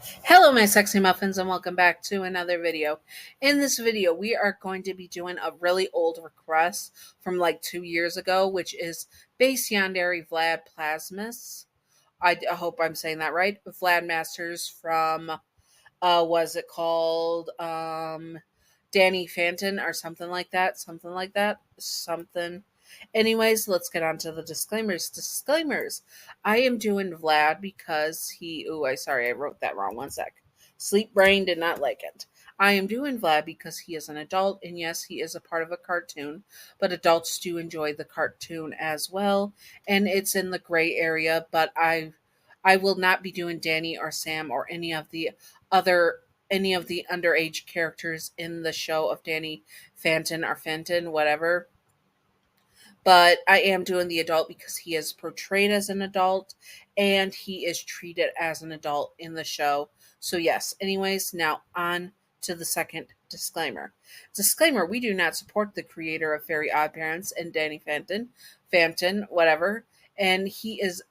Hello, my sexy muffins, and welcome back to another video. In this video, we are going to be doing a really old request from like 2 years ago, which is base Yandere Vlad Plasmus. I hope I'm saying that right. Vlad Masters from, was it called Danny Phantom or something like that? Something like that? Something. Anyways, let's get on to the disclaimers. Disclaimers. I am doing Vlad because I wrote that wrong. One sec. Sleep Brain did not like it. I am doing Vlad because he is an adult, and yes, he is a part of a cartoon, but adults do enjoy the cartoon as well, and it's in the gray area, but I will not be doing Danny or Sam or other any of the underage characters in the show of Danny Phantom or Fenton, whatever. But I am doing the adult because he is portrayed as an adult and he is treated as an adult in the show. So, yes, anyways, now on to the second disclaimer. Disclaimer: we do not support the creator of Fairy Odd Parents and Danny Phantom, whatever. And he is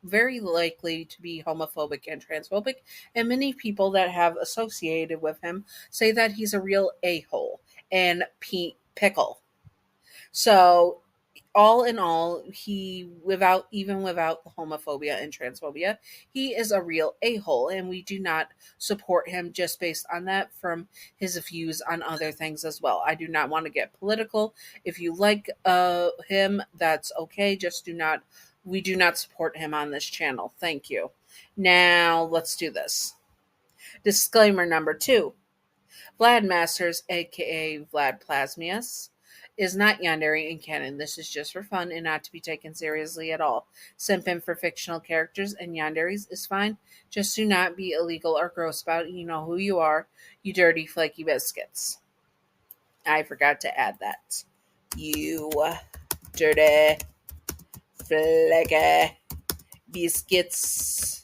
very likely to be homophobic and transphobic. And many people that have associated with him say that he's a real a hole and pickle. So all in all, he without the homophobia and transphobia, he is a real a-hole, and we do not support him just based on that from his views on other things as well. I do not want to get political. If you like him, that's okay. Just do not we do not support him on this channel. Thank you. Now let's do this. Disclaimer number 2. Vlad Masters, aka Vlad Plasmius, is not Yandere in canon. This is just for fun and not to be taken seriously at all. Simping for fictional characters and Yanderes is fine. Just do not be illegal or gross about it. You know who you are, you dirty flaky biscuits. I forgot to add that. You dirty flaky biscuits.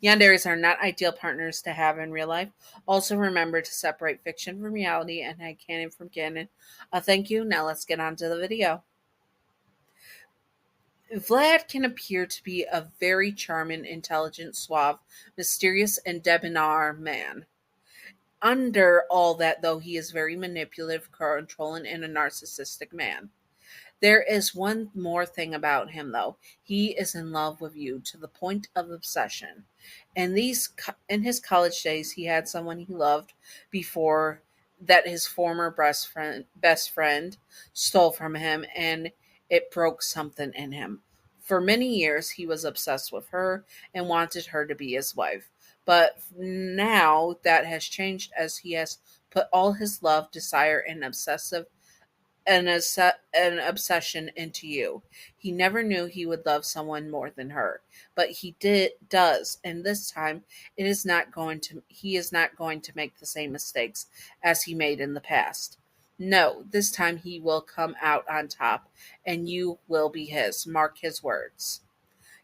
Yanderes are not ideal partners to have in real life. Also, remember to separate fiction from reality and headcanon from canon. Thank you. Now let's get on to the video. Vlad can appear to be a very charming, intelligent, suave, mysterious, and debonair man. Under all that, though, he is very manipulative, controlling, and a narcissistic man. There is one more thing about him, though. He is in love with you to the point of obsession. In his college days, he had someone he loved before that his former best friend stole from him, and it broke something in him. For many years, he was obsessed with her and wanted her to be his wife. But now that has changed as he has put all his love, desire, and an obsession into you. He never knew he would love someone more than her, but does, and this time he is not going to make the same mistakes as he made in the past. No, this time he will come out on top and you will be his. Mark his words.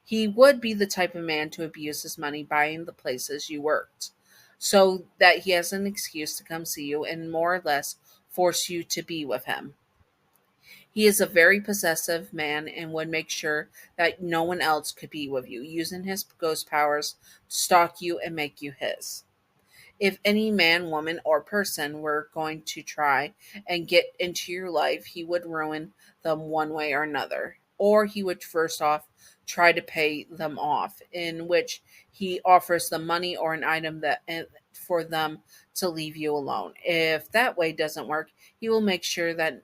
He would be the type of man to abuse his money buying the places you worked, so that he has an excuse to come see you and more or less force you to be with him. He is a very possessive man and would make sure that no one else could be with you, using his ghost powers to stalk you and make you his. If any man, woman, or person were going to try and get into your life, he would ruin them one way or another. Or he would first off try to pay them off, in which he offers them money or an item that for them to leave you alone. If that way doesn't work, he will make sure that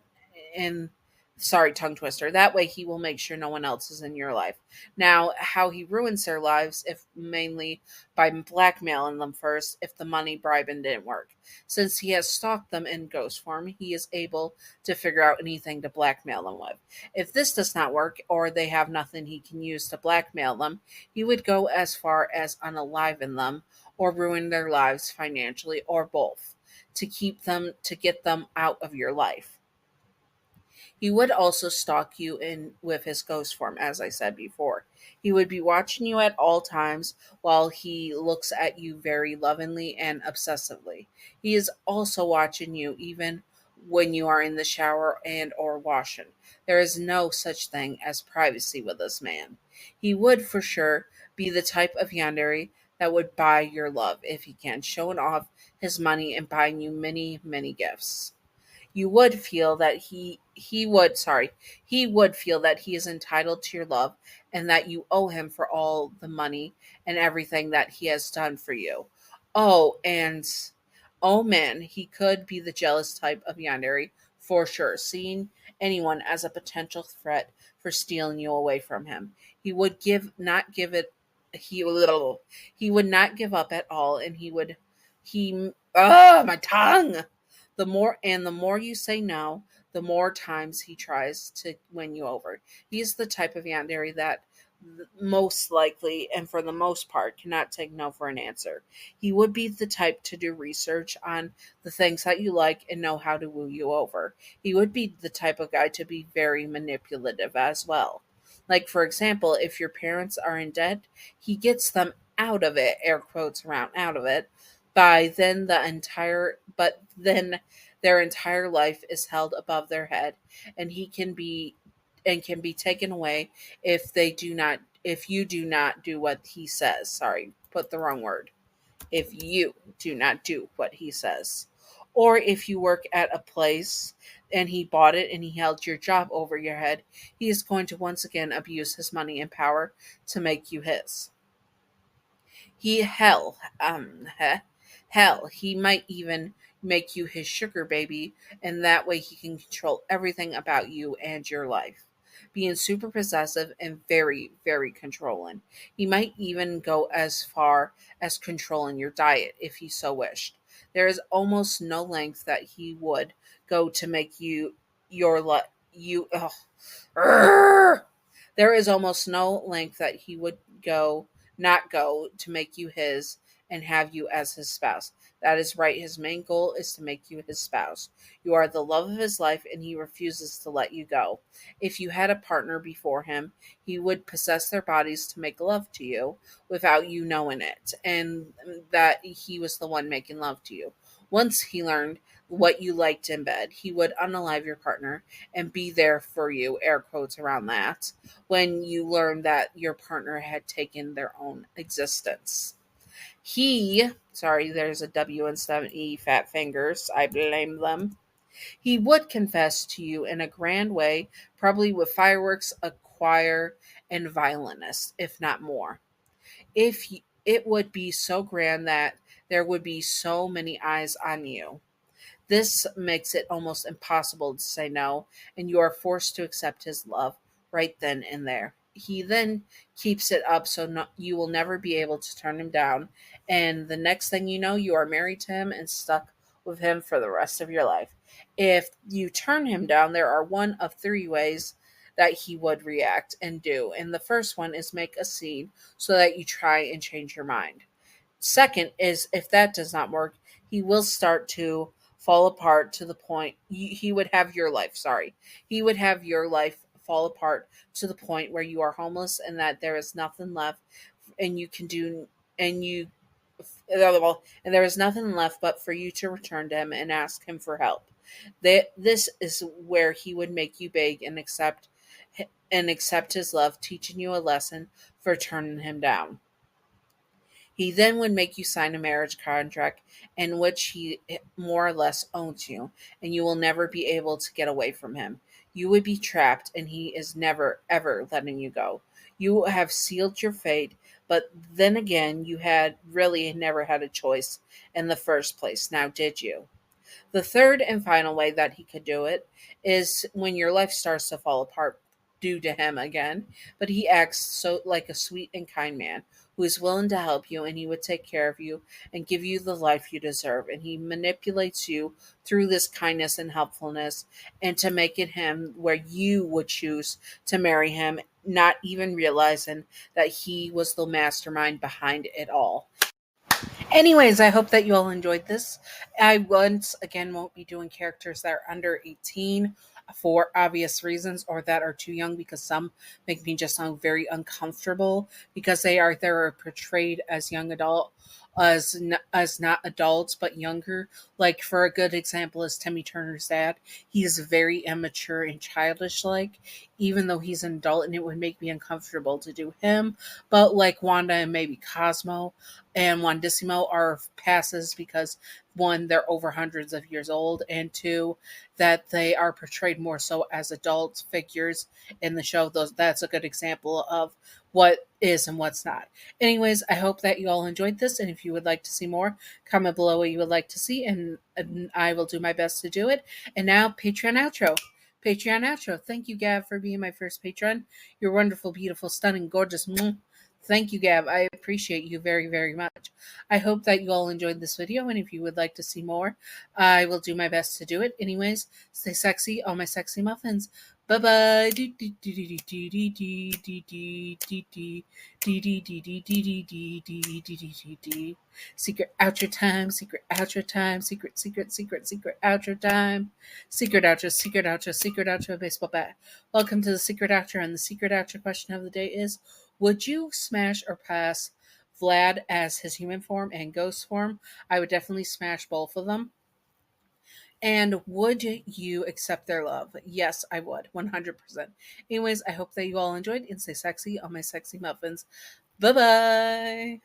in sorry, tongue twister. That way he will make sure no one else is in your life. Now, how he ruins their lives, if mainly by blackmailing them first, if the money bribing didn't work. Since he has stalked them in ghost form, he is able to figure out anything to blackmail them with. If this does not work, or they have nothing he can use to blackmail them, he would go as far as unaliven them, or ruin their lives financially, or both, to get them out of your life. He would also stalk you in with his ghost form, as I said before. He would be watching you at all times while he looks at you very lovingly and obsessively. He is also watching you even when you are in the shower and or washing. There is no such thing as privacy with this man. He would for sure be the type of yandere that would buy your love if he can, showing off his money and buying you many, many gifts. You would feel that he would feel that he is entitled to your love and that you owe him for all the money and everything that he has done for you. Oh, and oh man, he could be the jealous type of Yandere for sure, seeing anyone as a potential threat for stealing you away from him. He would give not give it he little he would not give up at all, and he my tongue. The more you say no, the more times he tries to win you over. He's the type of Yandere that most likely and for the most part cannot take no for an answer. He would be the type to do research on the things that you like and know how to woo you over. He would be the type of guy to be very manipulative as well. Like, for example, if your parents are in debt, he gets them out of it, air quotes around out of it, by then but then their entire life is held above their head, and he can be taken away if you do not do what he says. Sorry, put the wrong word. If you do not do what he says. Or if you work at a place and he bought it and he held your job over your head, he is going to once again abuse his money and power to make you his. He hell, he might even make you his sugar baby, and that way he can control everything about you and your life. Being super possessive and very, very controlling. He might even go as far as controlling your diet if he so wished. There is almost no length that he would go to make you your you ugh, Urgh. There is almost no length that he would go not go to make you his and have you as his spouse. That is right. His main goal is to make you his spouse. You are the love of his life, and he refuses to let you go. If you had a partner before him, he would possess their bodies to make love to you without you knowing it, and that he was the one making love to you. Once he learned what you liked in bed, he would unalive your partner and be there for you, air quotes around that, when you learned that your partner had taken their own existence. There's a W instead of E, fat fingers. I blame them. He would confess to you in a grand way, probably with fireworks, a choir, and violinists, if not more. It would be so grand that there would be so many eyes on you. This makes it almost impossible to say no, and you are forced to accept his love right then and there. He then keeps it up so you will never be able to turn him down, and the next thing you know, you are married to him and stuck with him for the rest of your life. If you turn him down, there are one of three ways that he would react and do, and the first one is make a scene so that you try and change your mind. Second is if that does not work, he will start to fall apart to the point he would have your life, sorry. He would have your life fall apart to the point where you are homeless and that there is nothing left and you can do and you and there is nothing left but for you to return to him and ask him for help. This is where he would make you beg and accept his love, teaching you a lesson for turning him down. He then would make you sign a marriage contract in which he more or less owns you, and you will never be able to get away from him. You would be trapped, and he is never, ever letting you go. You have sealed your fate, but then again, you had really never had a choice in the first place. Now, did you? The third and final way that he could do it is when your life starts to fall apart due to him again, but he acts so like a sweet and kind man who is willing to help you, and he would take care of you and give you the life you deserve, and he manipulates you through this kindness and helpfulness and to make it him where you would choose to marry him, not even realizing that he was the mastermind behind it all. Anyways, I hope that you all enjoyed this. I once again won't be doing characters that are under 18 for obvious reasons, or that are too young, because some make me just sound very uncomfortable because they're portrayed as young adult, as not adults but younger. Like, for a good example is Timmy Turner's dad. He is very immature and childish like, even though he's an adult, and it would make me uncomfortable to do him. But like Wanda and maybe Cosmo, and Wandissimo are passes because one, they're over hundreds of years old, and two, that they are portrayed more so as adult figures in the show. Those That's a good example of what is and what's not. Anyways, I hope that you all enjoyed this, and if you would like to see more, comment below what you would like to see, and I will do my best to do it. And now, Patreon outro. Patreon outro. Thank you, Gav, for being my first patron. You're wonderful, beautiful, stunning, gorgeous. Thank you, Gab. I appreciate you very, very much. I hope that you all enjoyed this video, and if you would like to see more, I will do my best to do it. Anyways, stay sexy, all my sexy muffins. Bye bye. Secret outro time. Secret outro time. Secret outro time. Secret outro. Secret outro. Secret outro. Baseball bat. Welcome to the secret outro, and the secret outro question of the day is: would you smash or pass Vlad as his human form and ghost form? I would definitely smash both of them. And would you accept their love? Yes, I would, 100%. Anyways, I hope that you all enjoyed, and stay sexy on my sexy muffins. Bye bye.